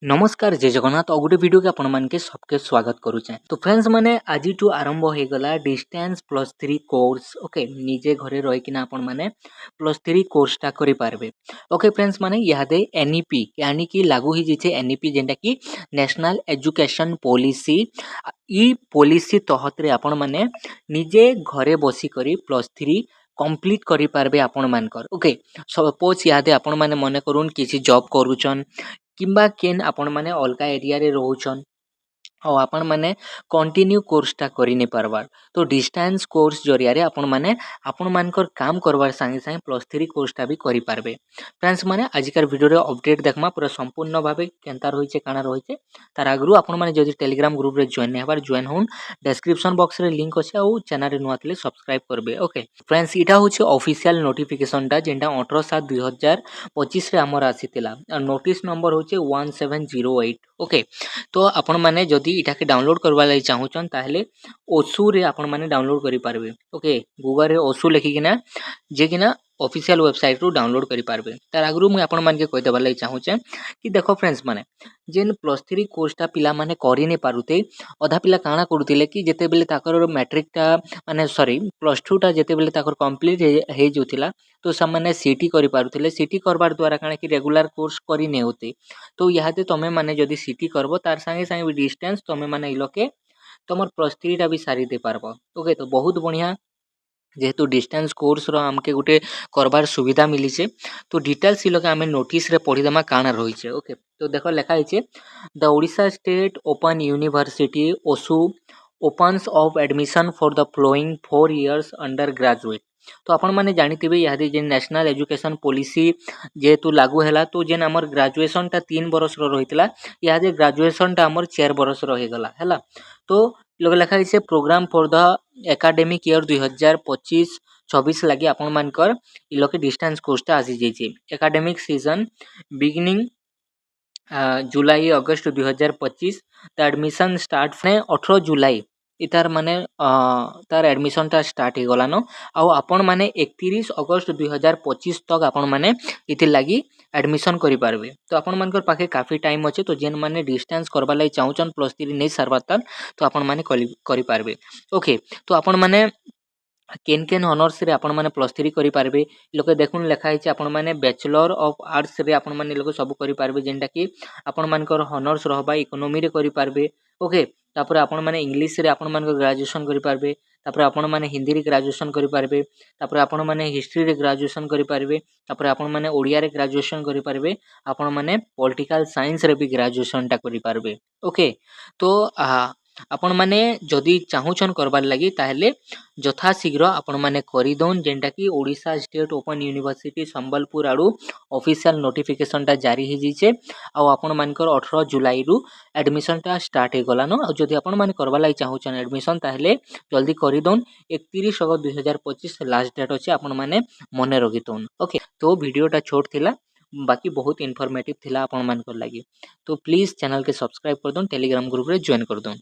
नमस्कार जय जगन्नाथ और गोटे वीडियो के आपण मानके सबके स्वागत करुचे। तो फ्रेंड्स माने आज आरंभ हो गला distance plus three course. Okay निजे घरे रही कि आपण माने प्लस थ्री कोर्सटा करि पारबे। ओके फ्रेंड्स माने यादे एनईपी यानी कि लागू ही जिछे एनईपी जेंटा कि नेशनल एजुकेशन पॉलिसी। ई पॉलिसी तहत रे आपण माने निजे घरे बसी करी प्लस थ्री कंप्लीट करि पारबे आपण मानकर। ओके सपोज यादे आपण माने मने करून किसी जॉब करूचन किंबा केन आपण माने अलगा एरिया रे रोचन और आपण माने कंटिन्यू कोर्सटा करि नै पारबार तो डिस्टेंस कोर्स जरिया रे आपण मानकर काम करबार संगे संगे प्लस थ्री कोर्सटा भी करि पारबे। फ्रेंड्स माने आजिकार वीडियो रे अपडेट देखमा पूरा संपूर्ण भाबे केनता रहिছে काना रहिছে तार आगरु आपण माने जदि टेलीग्राम ग्रुप रे जॉइन नै हबार जॉइन होन डिस्क्रिप्शन बॉक्स रे लिंक अछि और चैनल रे नुआ तले सब्सक्राइब करबे। ओके फ्रेंड्स इटा होछि ऑफिशियल नोटिफिकेशन टा जेंटा 18/7/2025 रे हमर आसीतिला और नोटिस नंबर होछि 1708। ओके तो आपण माने जदि इटा के डाउनलोड करबा लागि चाहुचन ताहले ओसु रे आपण माने डाउनलोड करि पारबे। ओके गूगल रे ओसु लिखि किना जे किना ऑफिशियल वेबसाइट रु डाउनलोड करि पारबे। तार आगरु मु आपण मान के कहि देबा लागि चाहुचे कि देखो फ्रेंड्स माने जेन प्लस थ्री कोर्सटा पिला माने करि नै पारुते अधा पिला काना करूतिले कि जेते बेले ताकर मैट्रिक टा माने सॉरी प्लस टू टा जेते बेले ताकर कंप्लीट हे जोतिला तो सामान्य सीटी करि पारुतिले। सीटी करबार द्वारा काना कि रेगुलर कोर्स करि नै होते तो याते तमे माने जदि सीटी करबो तार संगे संगे डिस्टेंस तमे माने इलोके तमर प्लस थ्री टा भी सारी दे पारबो। ओके तो बहुत बढ़िया जेहेतु डिस्टेंस कोर्स रो हमके गुटे करबार सुविधा मिली छे तो डिटेल्स इलोके आमे नोटिस रे पढी देमा काना रही छे। ओके तो देखो लेखा है the Odisha state open university ओसु opens of admission for the following 4 years undergraduate ग्रेजुएट। तो आपण माने जानिथिबे यादे जे नेशनल एजुकेशन पॉलिसी जेहेतु लागू हैला तो जेन हमर ग्रेजुएशन टा 3 बरस रो रहितला यादे ग्रेजुएशन टा हमर 4 बरस रो हे गला हैला। तो लोग लेखा है program for the academic year 2025-26 लगी आपण मानकर इलोके डिस्टेंस कोर्सटा आसी जाइए। Academic season beginning July August 2025 the admission start ने 18 जुलाई इतार माने तार एडमिशन टा स्टार्ट हो गलानो आउ आपण माने 31 अगस्त 2025 तक आपण माने इति लागि एडमिशन करि पारबे। तो आपण मानकर पाखे काफी टाइम अछि तो जेन माने डिस्टेंस करबा लागि चाहुचन प्लस 3 नै सरबातन तो आपण माने करि पारबे। ओके तो आपण माने केन केन ऑनर्स रे आपण माने प्लस थ्री करि पारबे लोके देखुन लेखा है आपण माने बैचलर ऑफ आर्ट्स रे आपण माने लोक सब करि पारबे जेंटा कि आपण मानकर ऑनर्स रहबा इकोनॉमी रे करि पारबे। ओके तापर आपण माने इंग्लिश रे आपण मानकर ग्रेजुएशन करि पारबे तापर आपण माने हिंदी रे ग्रेजुएशन करि पारबे तापर आपण माने हिस्ट्री रे ग्रेजुएशन करि पारबे तापर आपण माने ओडिया रे ग्रेजुएशन करि पारबे आपण माने पॉलिटिकल साइंस रे भी ग्रेजुएशन टा करि पारबे। ओके तो आपण माने जदि चाहुचन करबार लागि ताहले यथा शीघ्र आपण माने करि दोन जेंटा कि Odisha state open university Sambalpur आडू ऑफिशियल नोटिफिकेशन टा जारी हे जिचे आ आपण मानकर 18 जुलाई रु एडमिशन टा स्टार्ट हे गलानो। आ जदि आपण माने करबा लागि चाहुचन एडमिशन ताहले जल्दी करि दोन 31 अगस्त 2025 लास्ट डेट अछि आपण माने मने रखितोन। ओके तो वीडियो टा छोट थिला बाकी बहुत इन्फॉर्मेटिव थिला आपण मानकर लागि तो प्लीज चैनल के सब्सक्राइब कर दोन टेलीग्राम ग्रुप रे जॉइन कर दोन।